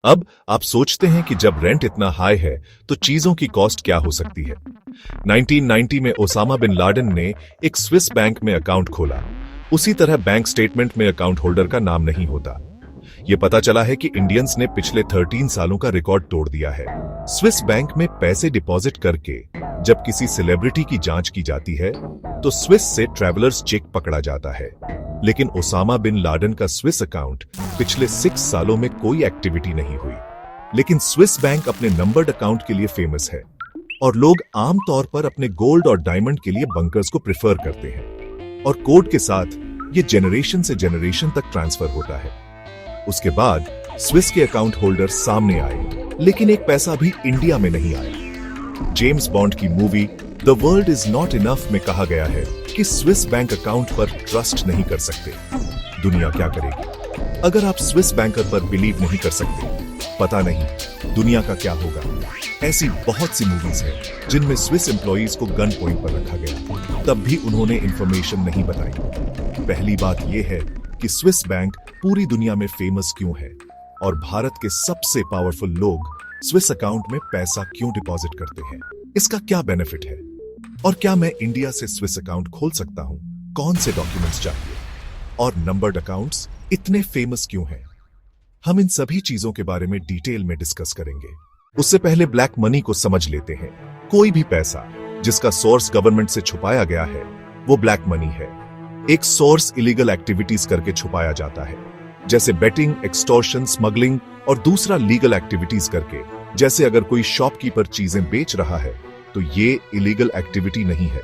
अब आप सोचते हैं कि जब रेंट इतना हाई है तो चीजों की कॉस्ट क्या हो सकती है। 1990 में ओसामा बिन लादेन ने एक स्विस बैंक में अकाउंट खोला। उसी तरह बैंक स्टेटमेंट में अकाउंट होल्डर का नाम नहीं होता। यह पता चला है कि इंडियंस ने पिछले 13 सालों का रिकॉर्ड तोड़ दिया है। स्विस बैंक में पैसे डिपॉजिट करके जब किसी सेलिब्रिटी की जांच की जाती है तो स्विस से ट्रैवलर्स चेक पकड़ा जाता है, लेकिन ओसामा बिन लादेन का स्विस अकाउंट पिछले 6 सालों में कोई एक्टिविटी नहीं हुई। लेकिन स्विस बैंक अपने नंबर्ड अकाउंट के लिए फेमस है और लोग आमतौर पर अपने गोल्ड और डायमंड के लिए बंकर्स को प्रेफर करते हैं और कोड के साथ ये जनरेशन से जनरेशन तक ट्रांसफर होता है। उसके बाद स्विस के अकाउंट होल्डर सामने आए, लेकिन एक पैसा भी इंडिया में नहीं आया। जेम्स बॉन्ड की movie the world is not enough में कहा गया है कि स्विस बैंक अकाउंट पर ट्रस्ट नहीं कर सकते। दुनिया क्या करेगी अगर आप स्विस बैंकर पर बिलीव नहीं कर सकते? पता नहीं दुनिया का क्या होगा। ऐसी बहुत सी मूवीज हैं जिनमें स्विस एम्प्लॉइज को गन पॉइंट पर रखा गया, तब भी उन्होंने इंफॉर्मेशन नहीं बताई। पहली बात यह है कि स्विस बैंक पूरी दुनिया में फेमस क्यों है और भारत के सबसे पावरफुल लोग स्विस अकाउंट में पैसा क्यों डिपॉजिट करते हैं। इसका क्या बेनिफिट है और क्या मैं इंडिया से स्विस अकाउंट खोल सकता हूं? कौन से डॉक्यूमेंट्स चाहिए और नंबर्ड अकाउंट्स इतने फेमस क्यों हैं? हम इन सभी चीजों के बारे में डिटेल में डिस्कस करेंगे। उससे पहले ब्लैक मनी को समझ लेते हैं। कोई भी पैसा जिसका सोर्स गवर्नमेंट से छुपाया गया है वो ब्लैक मनी है। एक सोर्स इलीगल एक्टिविटीज करके छुपाया जाता है, जैसे बेटिंग, एक्सटॉर्शन, स्मगलिंग, और दूसरा लीगल एक्टिविटीज करके, जैसे अगर कोई शॉपकीपर चीजें बेच रहा है तो ये इलीगल एक्टिविटी नहीं है।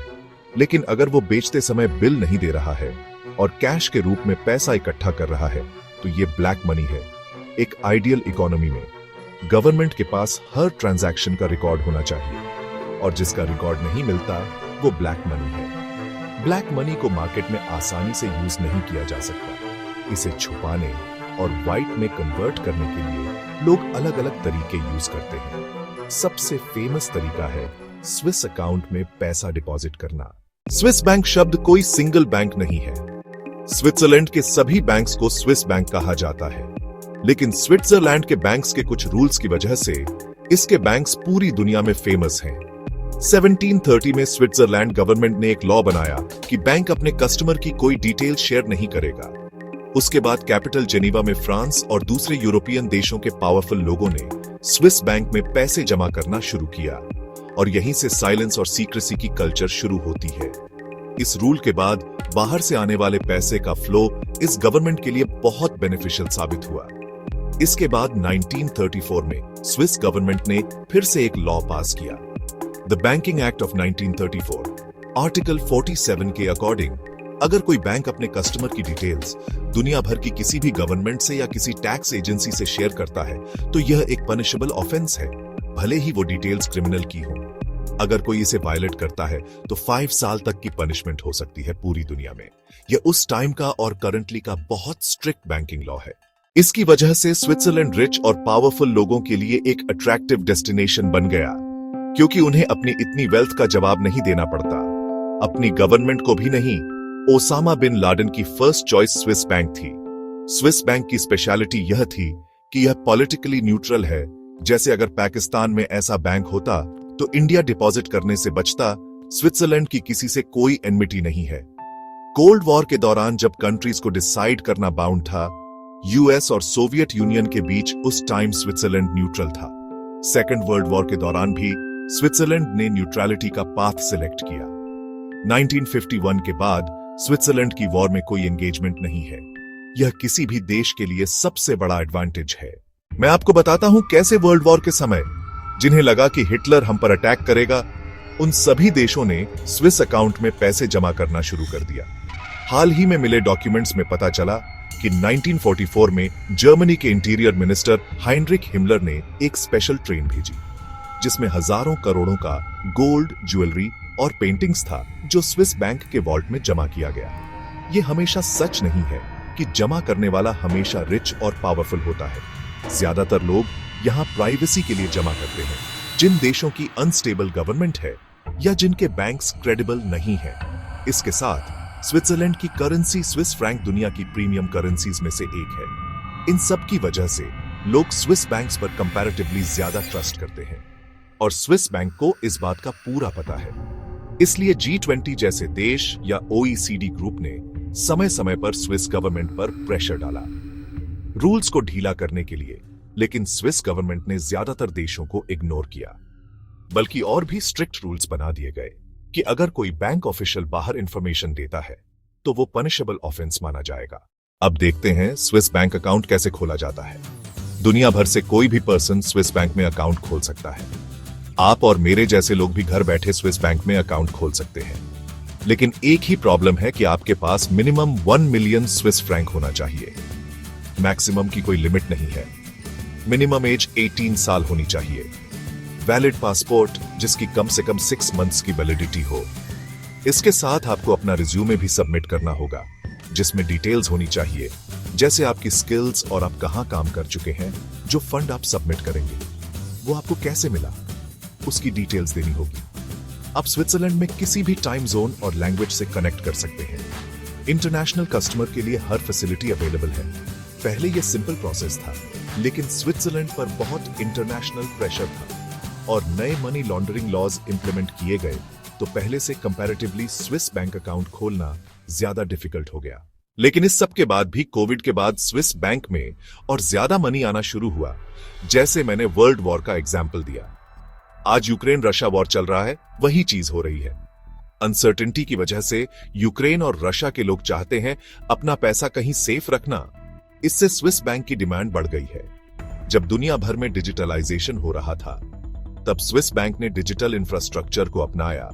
लेकिन अगर वो बेचते समय बिल नहीं दे रहा है और कैश के रूप में पैसा इकट्ठा कर रहा है तो ये ब्लैक मनी है। एक आइडियल इकोनॉमी में गवर्नमेंट के पास हर ट्रांजैक्शन का रिकॉर्ड होना चाहिए और जिसका रिकॉर्ड नहीं मिलता वो ब्लैक मनी है। ब्लैक मनी को मार्केट में आसानी से यूज नहीं किया जा सकता। इसे छुपाने और व्हाइट में कन्वर्ट करने के लिए लोग अलग अलग तरीके यूज करते हैं। सबसे फेमस तरीका है स्विस अकाउंट में पैसा डिपॉजिट करना। स्विस बैंक शब्द कोई सिंगल बैंक नहीं है। स्विट्जरलैंड के सभी बैंक्स को स्विस बैंक कहा जाता है, लेकिन स्विट्जरलैंड के बैंक्स के कुछ रूल्स की वजह से इसके बैंक्स पूरी दुनिया में फेमस हैं। 1730 में स्विट्जरलैंड गवर्नमेंट ने एक लॉ बनाया कि बैंक अपने कस्टमर की कोई डिटेल शेयर नहीं करेगा। उसके बाद कैपिटल जेनीवा में फ्रांस और दूसरे यूरोपियन देशों के पावरफुल लोगों ने स्विस बैंक में पैसे जमा करना शुरू किया और यहीं से साइलेंस और सीक्रेसी की कल्चर शुरू होती है। इस रूल के बाद बाहर से आने वाले पैसे का फ्लो इस गवर्नमेंट के लिए बहुत बेनिफिशियल साबित हुआ। इसके बाद 1934 में स्विस गवर्नमेंट ने फिर से एक लॉ पास किया, the banking act of 1934। Article 47 के अकॉर्डिंग अगर कोई बैंक अपने कस्टमर की डिटेल्स दुनिया भर की किसी भी गवर्नमेंट से या किसी टैक्स एजेंसी से शेयर करता है तो यह एक पनिशेबल ऑफेंस है, भले ही वो डिटेल्स क्रिमिनल की हो। अगर कोई इसे वायलेट करता है तो 5 साल तक की पनिशमेंट हो सकती है पूरी दुनिया में। यह उस टाइम का और करंटली का बहुत स्ट्रिक्ट बैंकिंग लॉ है। इसकी वजह से स्विट्जरलैंड रिच और पावरफुल लोगों के लिए एक अट्रैक्टिव डेस्टिनेशन बन गया, क्योंकि उन्हें अपनी इतनी वेल्थ का जवाब नहीं देना पड़ता, अपनी गवर्नमेंट को भी नहीं। ओसामा बिन लादेन की फर्स्ट चॉइस स्विस बैंक थी। स्विस बैंक की स्पेशलिटी यह थी कि यह पॉलिटिकली न्यूट्रल है। जैसे अगर पाकिस्तान में ऐसा बैंक होता तो इंडिया डिपॉजिट करने से बचता। स्विट्जरलैंड की किसी से कोई एनमिटी नहीं है। कोल्ड वॉर के दौरान जब कंट्रीज को डिसाइड करना बाउंड था, यूएस और सोवियत यूनियन के बीच उस टाइम स्विट्जरलैंड न्यूट्रल था। सेकेंड वर्ल्ड वॉर के दौरान भी स्विट्जरलैंड ने न्यूट्रलिटी का पाथ सिलेक्ट किया। 1951 के बाद स्विट्जरलैंड की वॉर में कोई एंगेजमेंट नहीं है। यह किसी भी देश के लिए सबसे बड़ा एडवांटेज है। मैं आपको बताता हूं कैसे वर्ल्ड वॉर के समय जिन्हें लगा कि हिटलर हम पर अटैक करेगा, उन सभी देशों ने स्विस अकाउंट में पैसे जमा करना शुरू कर दिया। हाल ही में मिले डॉक्यूमेंट्स में पता चला कि 1944 में जर्मनी के इंटीरियर मिनिस्टर हाइनरिक हिमलर ने एक स्पेशल ट्रेन भेजी जिसमें हजारों करोड़ों का गोल्ड, ज्वेलरी और पेंटिंग्स था जो स्विस बैंक के वॉल्ट में जमा किया गया। यह हमेशा सच नहीं है कि जमा करने वाला हमेशा रिच और पावरफुल होता है। ज्यादातर लोग यहां प्राइवेसी के लिए जमा करते हैं। जिन देशों की अनस्टेबल गवर्नमेंट है या जिनके बैंक्स क्रेडिबल नहीं है। इसके साथ स्विट्जरलैंड की करेंसी स्विस फ्रैंक दुनिया की प्रीमियम करेंसीज में से एक है। इन सब की वजह से लोग स्विस बैंक्स पर कंपैरेटिवली ज्यादा ट्रस्ट करते हैं और स्विस बैंक को इस बात का पूरा पता है। इसलिए G20 जैसे देश या OECD ग्रुप ने समय समय पर स्विस गवर्नमेंट पर प्रेशर डाला रूल्स को ढीला करने के लिए, लेकिन स्विस गवर्नमेंट ने ज्यादातर देशों को इग्नोर किया। बल्कि और भी स्ट्रिक्ट रूल्स बना दिए गए कि अगर कोई बैंक ऑफिशियल बाहर इंफॉर्मेशन देता है तो वो पनिशेबल ऑफेंस माना जाएगा। अब देखते हैं स्विस बैंक अकाउंट कैसे खोला जाता है। दुनिया भर से कोई भी पर्सन स्विस बैंक में अकाउंट खोल सकता है। आप और मेरे जैसे लोग भी घर बैठे स्विस बैंक में अकाउंट खोल सकते हैं, लेकिन एक ही प्रॉब्लम है कि आपके पास मिनिमम 1 मिलियन स्विस फ्रैंक होना चाहिए। मैक्सिमम की कोई लिमिट नहीं है। मिनिमम एज 18 साल होनी चाहिए। वैलिड पासपोर्ट जिसकी कम से कम 6 मंथ्स की वैलिडिटी हो। इसके साथ आपको अपना रिज्यूमे भी सबमिट करना होगा, जिसमें डिटेल्स होनी चाहिए, जैसे आपकी स्किल्स और आप कहां काम कर चुके हैं। जो फंड आप सबमिट करेंगे वो आपको कैसे मिला, उसकी डिटेल्स देनी होगी। आप स्विट्जरलैंड में किसी भी टाइम जोन और लैंग्वेज से कनेक्ट कर सकते हैं। इंटरनेशनल कस्टमर के लिए हर फैसिलिटी अवेलेबल है। पहले यह सिंपल प्रोसेस था, लेकिन स्विट्जरलैंड पर बहुत इंटरनेशनल प्रेशर था और नए मनी लॉन्ड्रिंग लॉज इंप्लीमेंट किए गए, तो पहले से कंपैरेटिवली स्विस बैंक अकाउंट खोलना ज्यादा डिफिकल्ट हो गया। लेकिन इस सब के बाद भी कोविड के बाद स्विस बैंक में और ज्यादा मनी आना शुरू हुआ। जैसे मैंने वर्ल्ड वॉर का एग्जाम्पल दिया, आज यूक्रेन रशिया वॉर चल रहा है, वही चीज हो रही है। अनसर्टेनिटी की वजह से यूक्रेन और रशिया के लोग चाहते हैं अपना पैसा कहीं सेफ रखना। इससे स्विस बैंक की डिमांड बढ़ गई है। जब दुनिया भर में डिजिटलाइजेशन हो रहा था, तब स्विस बैंक ने डिजिटल इंफ्रास्ट्रक्चर को अपनाया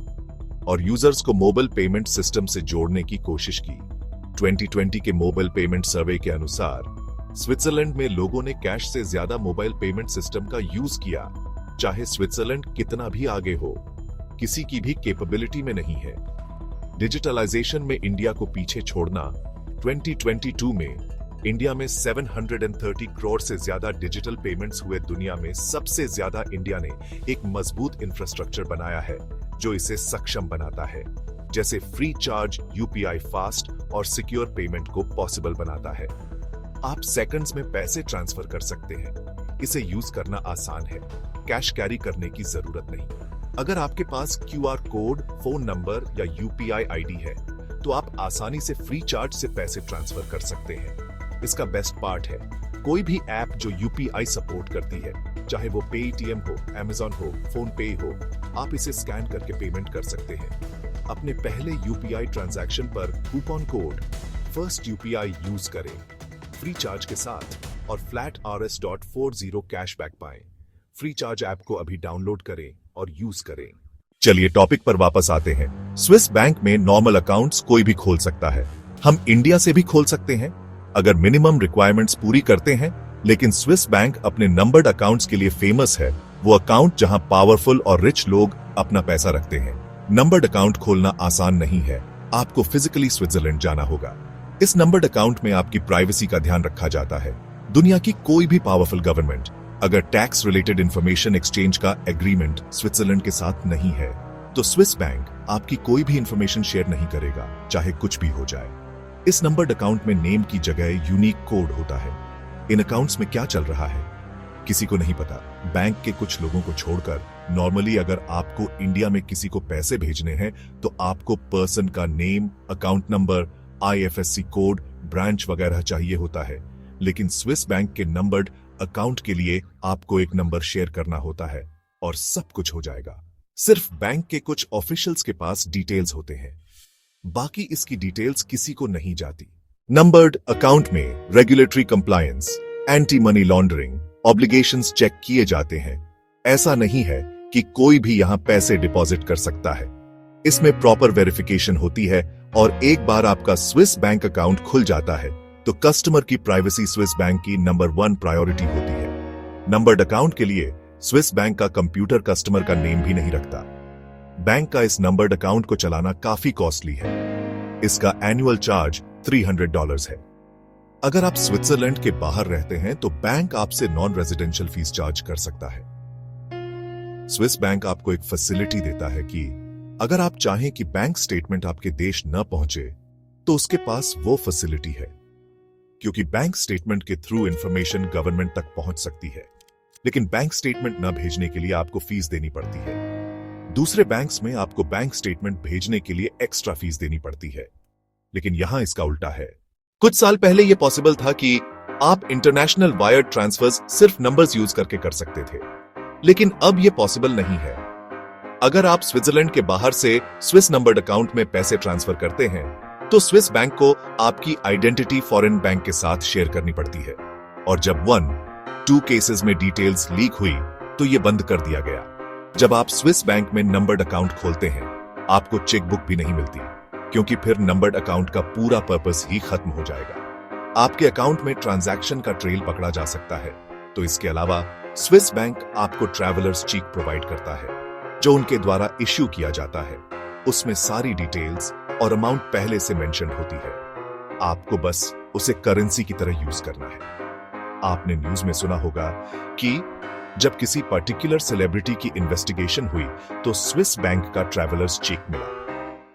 और यूजर्स को मोबाइल पेमेंट सिस्टम से जोड़ने की कोशिश की। 2020 के मोबाइल पेमेंट सर्वे के अनुसार स्विट्जरलैंड में लोगों ने कैश से ज्यादा मोबाइल पेमेंट सिस्टम का यूज किया। चाहे स्विट्जरलैंड कितना भी आगे हो, किसी की भी कैपेबिलिटी में नहीं है। डिजिटलाइजेशन में इंडिया को पीछे छोड़ना। 2022 में इंडिया में 730 करोड़ से ज्यादा डिजिटल पेमेंट्स हुए। दुनिया में सबसे ज्यादा इंडिया ने एक मजबूत इंफ्रास्ट्रक्चर बनाया है जो इसे सक्षम बनाता है, जैसे फ्री चार्ज, यूपीआई फास्ट और सिक्योर पेमेंट को पॉसिबल बनाता है। आप सेकंड्स में पैसे ट्रांसफर कर सकते हैं। इसे यूज करना आसान है, कैश कैरी करने की जरूरत नहीं। अगर आपके पास QR कोड, फोन नंबर या यूपीआई आईडी है, तो आप आसानी से फ्री चार्ज से पैसे ट्रांसफर कर सकते हैं। इसका बेस्ट पार्ट है, कोई भी ऐप जो यूपीआई सपोर्ट करती है, चाहे वो पेटीएम हो, Amazon हो, फोन पे हो, आप इसे स्कैन करके पेमेंट कर सकते हैं। अपने पहले यूपीआई ट्रांजैक्शन पर coupon code first UPI use करें फ्री चार्ज के साथ और फ्लैट RS.40 कैशबैक पाएं। फ्री चार्ज ऐप को अभी डाउनलोड करें और यूज करें। चलिए टॉपिक पर वापस आते हैं। स्विस बैंक में नॉर्मल अकाउंट्स कोई भी खोल सकता है। हम इंडिया से भी खोल सकते हैं अगर मिनिमम रिक्वायरमेंट्स पूरी करते हैं। लेकिन स्विस बैंक अपने नंबर्ड अकाउंट्स के लिए फेमस है। वो अकाउंट जहां पावरफुल और रिच लोग अपना पैसा रखते हैं। नंबर्ड अकाउंट खोलना आसान नहीं है। आपको फिजिकली स्विट्जरलैंड जाना होगा। इस नंबर्ड अकाउंट में आपकी प्राइवेसी का ध्यान रखा जाता है। दुनिया की कोई भी पावरफुल गवर्नमेंट अगर टैक्स रिलेटेड इंफॉर्मेशन एक्सचेंज का एग्रीमेंट स्विट्जरलैंड के साथ नहीं है, तो स्विस बैंक आपकी कोई भी इंफॉर्मेशन शेयर नहीं करेगा, चाहे कुछ भी हो जाए। इस नंबर्ड अकाउंट में नेम की जगह यूनिक कोड होता है। इन अकाउंट्स में क्या चल रहा है किसी को नहीं पता, बैंक के कुछ लोगों को छोड़कर। नॉर्मली अगर आपको इंडिया में किसी को पैसे भेजने हैं तो आपको पर्सन का name, account number, IFSC code, branch वगैरह चाहिए होता है। लेकिन स्विस बैंक के नंबर्ड अकाउंट के लिए आपको एक नंबर शेयर करना होता है और सब कुछ हो जाएगा। सिर्फ बैंक के कुछ ऑफिशियल्स के पास डिटेल्स होते हैं, बाकी इसकी डिटेल्स किसी को नहीं जाती। नंबर्ड अकाउंट में regulatory compliance, anti money laundering, obligations check किए जाते हैं। ऐसा नहीं है कि कोई भी यहां पैसे डिपॉजिट कर सकता है। इसमें प्रॉपर वेरिफिकेशन होती है और एक बार आपका स्विस बैंक अकाउंट खुल जाता है तो कस्टमर की प्राइवेसी स्विस बैंक की नंबर 1 प्रायोरिटी होती है। नंबर्ड अकाउंट के लिए स्विस बैंक का कंप्यूटर कस्टमर का नेम भी नहीं रखता। बैंक का इस नंबर्ड अकाउंट को चलाना काफी कॉस्टली है। इसका एनुअल चार्ज $300 है। अगर आप स्विट्जरलैंड के बाहर रहते हैं तो बैंक आपसे नॉन रेजिडेंशियल फीस चार्ज कर सकता है। स्विस बैंक आपको एक फैसिलिटी देता है कि अगर आप चाहें कि बैंक स्टेटमेंट आपके देश न पहुंचे तो उसके पास वो फैसिलिटी है। क्योंकि बैंक स्टेटमेंट के थ्रू इंफॉर्मेशन गवर्नमेंट तक पहुंच सकती है, लेकिन बैंक स्टेटमेंट न भेजने के लिए आपको फीस देनी पड़ती है। दूसरे बैंक्स में आपको बैंक स्टेटमेंट भेजने के लिए एक्स्ट्रा फीस देनी पड़ती है, लेकिन यहां इसका उल्टा है। कुछ साल पहले यह पॉसिबल था कि आप इंटरनेशनल वायर ट्रांसफर्स सिर्फ नंबर्स यूज करके कर सकते थे, लेकिन अब यह पॉसिबल नहीं है। अगर आप स्विट्जरलैंड के बाहर से स्विस नंबर्ड अकाउंट में पैसे ट्रांसफर करते हैं, तो स्विस बैंक को आपकी आइडेंटिटी फॉरेन बैंक के साथ शेयर करनी पड़ती है, और जब 1-2 केसेस में डिटेल्स लीक हुई तो यह बंद कर दिया गया। जब आप स्विस बैंक में नंबर्ड अकाउंट खोलते हैं, आपको चेकबुक भी नहीं मिलती, क्योंकि फिर नंबर्ड अकाउंट का पूरा पर्पस ही खत्म हो जाएगा। आपके अकाउंट में ट्रांजैक्शन का ट्रेल पकड़ा जा सकता है। तो इसके अलावा स्विस बैंक आपको ट्रैवलर्स चेक प्रोवाइड करता है, जो उनके द्वारा इश्यू किया जाता है। उसमें सारी डिटेल्स और अमाउंट पहले से मेंशन होती है, आपको बस उसे करेंसी की तरह यूज करना है। आपने न्यूज में सुना होगा कि जब किसी पर्टिकुलर सेलिब्रिटी की इन्वेस्टिगेशन हुई तो स्विस बैंक का ट्रैवलर्स चेक मिला।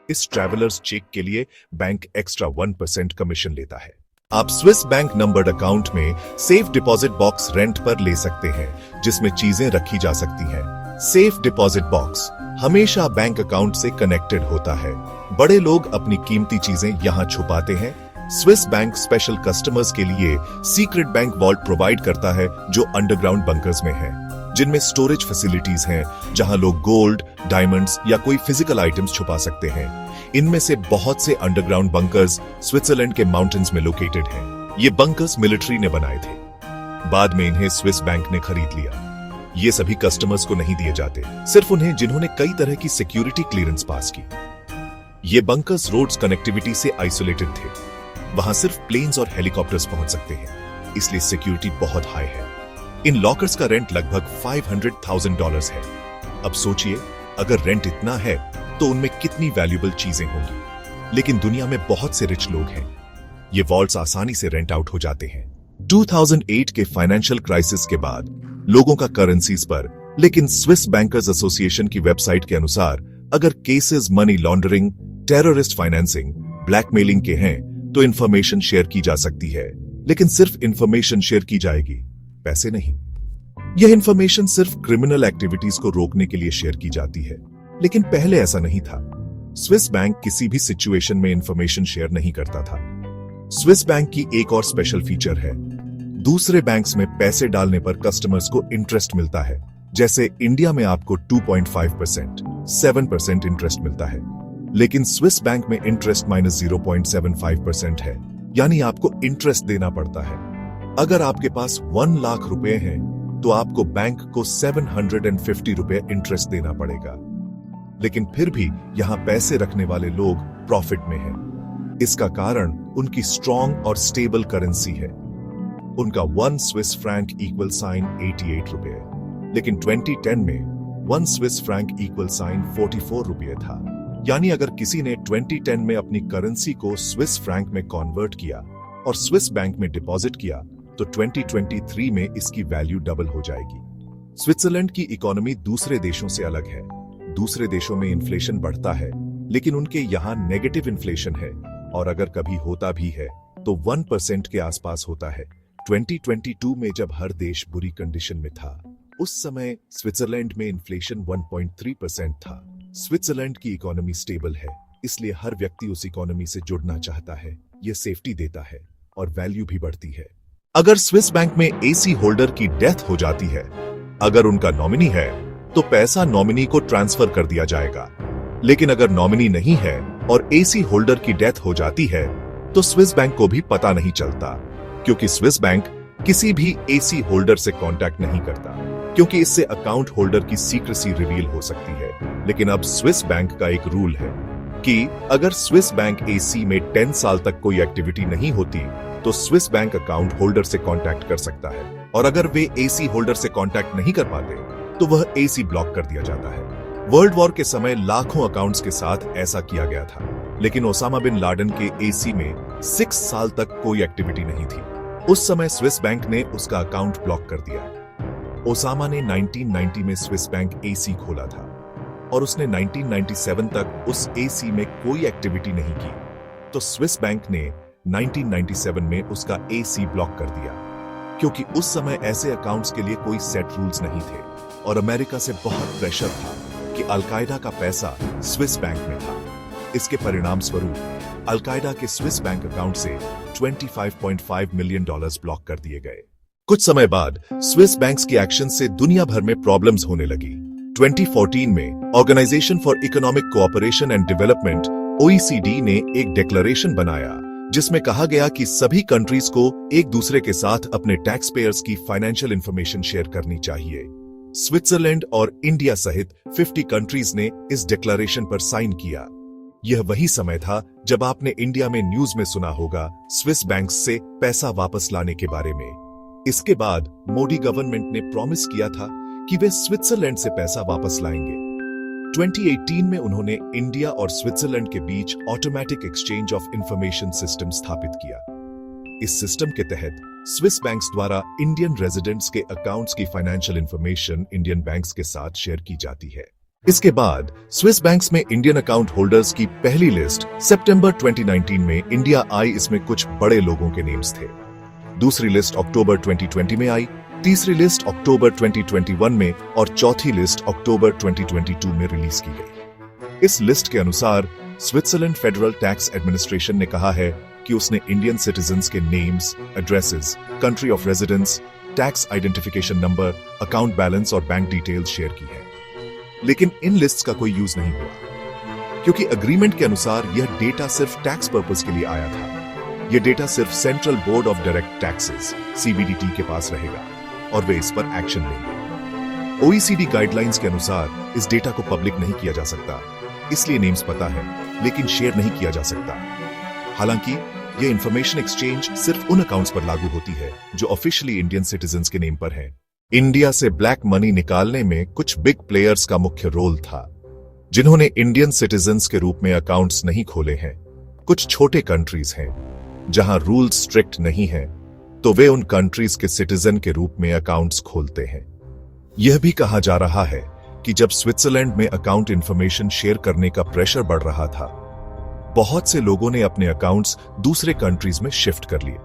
इस ट्रैवलर्स चेक के लिए बैंक एक्स्ट्रा 1% कमीशन लेता है। आप स्विस बैंक नंबर्ड अकाउंट में सेफ डिपॉजिट बॉक्स रेंट पर ले सकते हैं, जिसमें चीजें रखी जा सकती हैं। सेफ डिपॉजिट बॉक्स हमेशा बैंक अकाउंट से कनेक्टेड होता है। बड़े लोग अपनी कीमती चीजें यहां छुपाते हैं। स्विस बैंक स्पेशल कस्टमर्स के लिए सीक्रेट बैंक वॉल्ट प्रोवाइड करता है, जो अंडरग्राउंड बंकर्स में है, जिनमें स्टोरेज फैसिलिटीज हैं, जहां लोग गोल्ड, डायमंड्स या कोई फिजिकल आइटम्स छुपा सकते हैं। इनमें से बहुत से अंडरग्राउंड बंकर्स स्विट्जरलैंड के माउंटेन्स में लोकेटेड हैं। ये बंकर्स मिलिट्री ने बनाए थे, बाद में इन्हें स्विस बैंक ने खरीद लिया। ये सभी कस्टमर्स को नहीं दिए जाते, सिर्फ उन्हें जिन्होंने कई तरह की सिक्योरिटी क्लियरेंस पास की। ये बंकर्स रोड्स कनेक्टिविटी से आइसोलेटेड थे, वहां सिर्फ प्लेन्स और हेलीकॉप्टर्स पहुंच सकते हैं, इसलिए सिक्योरिटी बहुत हाई है। इन लॉकर्स का रेंट लगभग $500,000 है। अब सोचिए, अगर रेंट इतना है तो उनमें कितनी वैल्यूएबल चीजें होंगी। लेकिन दुनिया में बहुत से रिच लोग हैं, ये वॉल्ट्स आसानी से रेंट आउट हो जाते हैं। 2008 के फाइनेंशियल क्राइसिस के बाद लोगों का करेंसीज पर, लेकिन स्विस बैंकर्स एसोसिएशन की वेबसाइट के अनुसार अगर cases money laundering, terrorist financing, blackmailing के हैं तो इंफॉर्मेशन शेयर की जा सकती है, लेकिन सिर्फ इंफॉर्मेशन शेयर की जाएगी, पैसे नहीं। यह इंफॉर्मेशन सिर्फ क्रिमिनल एक्टिविटीज को रोकने के लिए शेयर की जाती है, लेकिन पहले ऐसा नहीं था। स्विस बैंक किसी भी सिचुएशन में इंफॉर्मेशन शेयर नहीं करता था। स्विस बैंक की एक और स्पेशल फीचर है, दूसरे बैंक्स में पैसे डालने पर कस्टमर्स को इंटरेस्ट मिलता है। जैसे इंडिया में आपको 2.5%, 7% इंटरेस्ट मिलता है, लेकिन स्विस बैंक में इंटरेस्ट -0.75% है, यानी आपको इंटरेस्ट देना पड़ता है। अगर आपके पास 1 लाख रुपए हैं, तो आपको बैंक को 750 रुपए इंटरेस्ट देना पड़ेगा। लेकिन फिर भी यहां पैसे रखने वाले लोग प्रॉफिट में हैं। इसका कारण उनकी स्ट्रॉन्ग और स्टेबल करेंसी है। उनका 1 स्विस फ्रैंक इक्वल साइन 88 रुपए, लेकिन 2010 में 1 स्विस फ्रैंक इक्वल साइन 44 रुपए था। यानी अगर किसी ने 2010 में अपनी करेंसी को स्विस फ्रैंक में कन्वर्ट किया और स्विस बैंक में डिपॉजिट किया, तो 2023 में इसकी वैल्यू डबल हो जाएगी। स्विट्जरलैंड की इकोनॉमी दूसरे देशों से अलग है। दूसरे देशों में इन्फ्लेशन बढ़ता है, लेकिन उनके यहाँ नेगेटिव इन्फ्लेशन है, और अगर कभी होता भी है तो 1% के आसपास होता है। 2022 में जब हर देश बुरी कंडीशन में था, उस समय स्विट्जरलैंड में इन्फ्लेशन 1.3% था। स्विट्जरलैंड की इकोनॉमी स्टेबल है, इसलिए हर व्यक्ति उस इकोनॉमी से जुड़ना चाहता है। यह सेफ्टी देता है और वैल्यू भी बढ़ती है। अगर स्विस बैंक में एसी होल्डर की डेथ हो जाती है, अगर उनका नॉमिनी है, तो पैसा नॉमिनी को ट्रांसफर कर दिया जाएगा। लेकिन अगर नॉमिनी नहीं है और एसी होल्डर की डेथ हो जाती है, तो स्विस बैंक को भी पता नहीं चलता, क्योंकि स्विस बैंक किसी भी एसी होल्डर से कांटेक्ट नहीं करता, क्योंकि इससे अकाउंट होल्डर की सीक्रेसी रिवील हो सकती है। लेकिन अब स्विस बैंक का एक रूल है कि अगर स्विस बैंक एसी में 10 साल तक कोई एक्टिविटी नहीं होती, तो स्विस बैंक अकाउंट होल्डर से कांटेक्ट कर सकता है, और अगर वे एसी होल्डर से कांटेक्ट नहीं कर पाते, तो वह एसी ब्लॉक कर दिया जाता है। वर्ल्ड वॉर के समय लाखों अकाउंट्स के साथ ऐसा किया गया था, लेकिन ओसामा बिन लादेन के एसी में 6 साल तक कोई एक्टिविटी नहीं थी। उस समय स्विस बैंक ने उसका अकाउंट ब्लॉक कर दिया। ओसामा ने 1990 में स्विस बैंक एसी खोला था, और उसने 1997 तक उस एसी में कोई एक्टिविटी नहीं की। तो स्विस बैंक ने 1997 में उसका AC ब्लॉक कर दिया, क्योंकि उस समय ऐसे अकाउंट्स के लिए कोई सेट रूल्स नहीं थे और अमेरिका से बहुत प्रेशर था कि अलकायदा का पैसा स्विस बैंक में था। इसके परिणाम स्वरूप अलकायदा के स्विस बैंक अकाउंट से $25.5 मिलियन ब्लॉक कर दिए गए। कुछ समय बाद स्विस बैंक्स की एक्शन से दुनिया भर में प्रॉब्लम्स होने लगी। 2014 में organisation for economic cooperation and development OECD ने एक डिक्लेरेशन बनाया जिसमें कहा गया कि सभी कंट्रीज को एक दूसरे के साथ अपने टैक्स पेयर्स की फाइनेंशियल इंफॉर्मेशन शेयर करनी चाहिए। स्विट्जरलैंड और इंडिया सहित 50 कंट्रीज ने इस डिक्लेरेशन पर साइन किया। यह वही समय था जब आपने इंडिया में न्यूज में सुना होगा स्विस बैंक्स से पैसा वापस लाने के बारे में। इसके बाद मोदी गवर्नमेंट ने प्रॉमिस किया था कि वे स्विट्जरलैंड से पैसा वापस लाएंगे। 2018 में उन्होंने इंडिया और स्विट्जरलैंड के बीच automatic exchange of information system स्थापित किया। इस सिस्टम के तहत स्विस बैंक्स द्वारा इंडियन रेजिडेंट्स के अकाउंट्स की फाइनेंशियल इंफॉर्मेशन इंडियन बैंक्स के साथ शेयर की जाती है। इसके बाद स्विस बैंक्स में इंडियन अकाउंट होल्डर्स की पहली लिस्ट सितंबर 2019 में इंडिया आई। इसमें कुछ बड़े लोगों के नेम्स थे। दूसरी लिस्ट अक्टूबर 2020 में आई, तीसरी लिस्ट अक्टूबर 2021 में और चौथी लिस्ट अक्टूबर 2022 में रिलीज की गई। इस लिस्ट के अनुसार स्विट्जरलैंड फेडरल टैक्स एडमिनिस्ट्रेशन ने कहा है कि उसने इंडियन सिटीजन्स के names, addresses, country of residence, tax identification number, account balance और बैंक डिटेल्स शेयर की है। लेकिन इन लिस्ट्स का कोई यूज नहीं हुआ, क्योंकि एग्रीमेंट के अनुसार यह डेटा सिर्फ टैक्स पर्पस के लिए आया था। यह डेटा सिर्फ central board of direct taxes CBDT के पास रहेगा और वे इस पर एक्शन लेंगे। OECD गाइडलाइंस के अनुसार इस डेटा को पब्लिक नहीं किया जा सकता, इसलिए नेम्स पता है लेकिन शेयर नहीं किया जा सकता। हालांकि यह इंफॉर्मेशन एक्सचेंज सिर्फ उन अकाउंट्स पर लागू होती है जो ऑफिशियली इंडियन सिटीजन्स के नेम पर हैं। इंडिया से ब्लैक मनी निकालने में कुछ बिग प्लेयर्स का मुख्य रोल था, जिन्होंने इंडियन सिटीजन्स के रूप में अकाउंट्स नहीं खोले हैं। कुछ छोटे कंट्रीज हैं जहां रूल्स स्ट्रिक्ट नहीं हैं, तो वे उन कंट्रीज के सिटीजन के रूप में अकाउंट्स खोलते हैं। यह भी कहा जा रहा है कि जब स्विट्जरलैंड में अकाउंट इंफॉर्मेशन शेयर करने का प्रेशर बढ़ रहा था, बहुत से लोगों ने अपने अकाउंट्स दूसरे कंट्रीज में शिफ्ट कर लिए।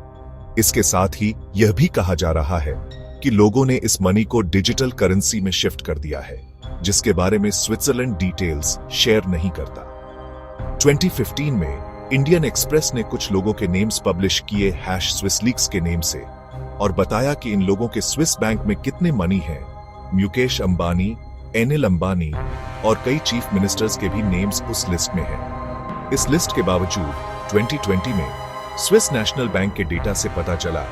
इसके साथ ही यह भी कहा जा रहा है कि लोगों ने इस मनी को डिजिटल करेंसी में शिफ्ट कर दिया है, जिसके बारे में स्विट्जरलैंड डिटेल्स शेयर नहीं करता। 2015 में इंडियन एक्सप्रेस ने कुछ लोगों के नेम्स पब्लिश किए #SwissLeaks के नेम से और बताया कि इन लोगों के स्विस बैंक में कितने मनी हैं। मुकेश अंबानी, अनिल अंबानी और कई चीफ मिनिस्टर्स के भी नेम्स उस लिस्ट में हैं। इस लिस्ट के बावजूद 2020 में स्विस नेशनल बैंक के डेटा से पता चला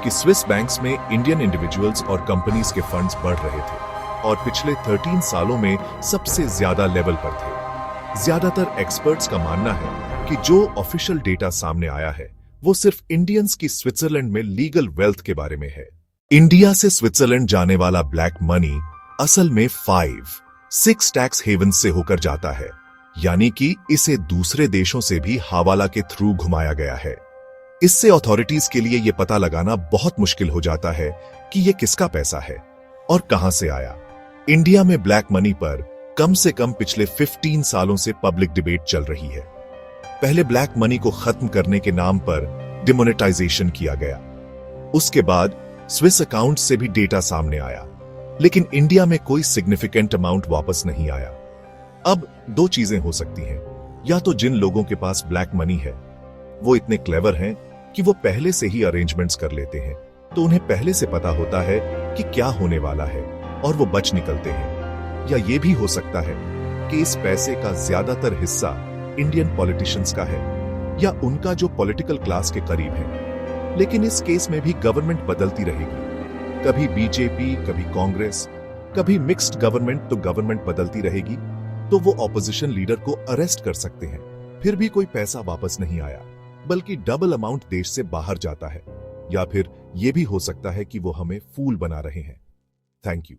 कि स्विस बैंक्स में इंडियन इंडिविजुअल्स और कंपनीज के फंड्स बढ़ रहे थे और पिछले 13 सालों में सबसे ज्यादा लेवल पर थे। ज्यादातर एक्सपर्ट्स का मानना है कि जो ऑफिशियल डेटा सामने आया है वो सिर्फ इंडियंस की स्विट्जरलैंड में लीगल वेल्थ के बारे में है। इंडिया से स्विट्जरलैंड जाने वाला ब्लैक मनी असल में 5-6 टैक्स हेवन से होकर जाता है, यानी कि इसे दूसरे देशों से भी हवाला के थ्रू घुमाया गया है। इससे अथॉरिटीज के लिए यह पता लगाना बहुत मुश्किल हो जाता है कि यह किसका पैसा है और कहां से आया। इंडिया में ब्लैक मनी पर कम से कम पिछले 15 सालों से पब्लिक डिबेट चल रही है। पहले ब्लैक मनी को खत्म करने के नाम पर डिमोनेटाइजेशन किया गया। उसके बाद स्विस अकाउंट से भी डेटा सामने आया, लेकिन इंडिया में कोई सिग्निफिकेंट अमाउंट वापस नहीं आया। अब दो चीजें हो सकती हैं, या तो जिन लोगों के पास ब्लैक मनी है वो इतने क्लेवर हैं कि वो पहले से ही अरेंजमेंट्स कर लेते हैं, तो उन्हें पहले से पता होता है कि क्या होने वाला है और वो बच निकलते हैं। या ये भी हो सकता है कि इस पैसे का ज्यादातर हिस्सा इंडियन पॉलिटिशियंस का है या उनका जो पॉलिटिकल क्लास के करीब है। लेकिन इस केस में भी गवर्नमेंट बदलती रहेगी, कभी बीजेपी, कभी कांग्रेस, कभी मिक्स्ड गवर्नमेंट, तो गवर्नमेंट बदलती रहेगी, तो वो ऑपोजिशन लीडर को अरेस्ट कर सकते हैं। फिर भी कोई पैसा वापस नहीं आया, बल्कि डबल अमाउंट देश से बाहर जाता है। या फिर यह भी हो सकता है कि वो हमें फूल बना रहे हैं। Thank you.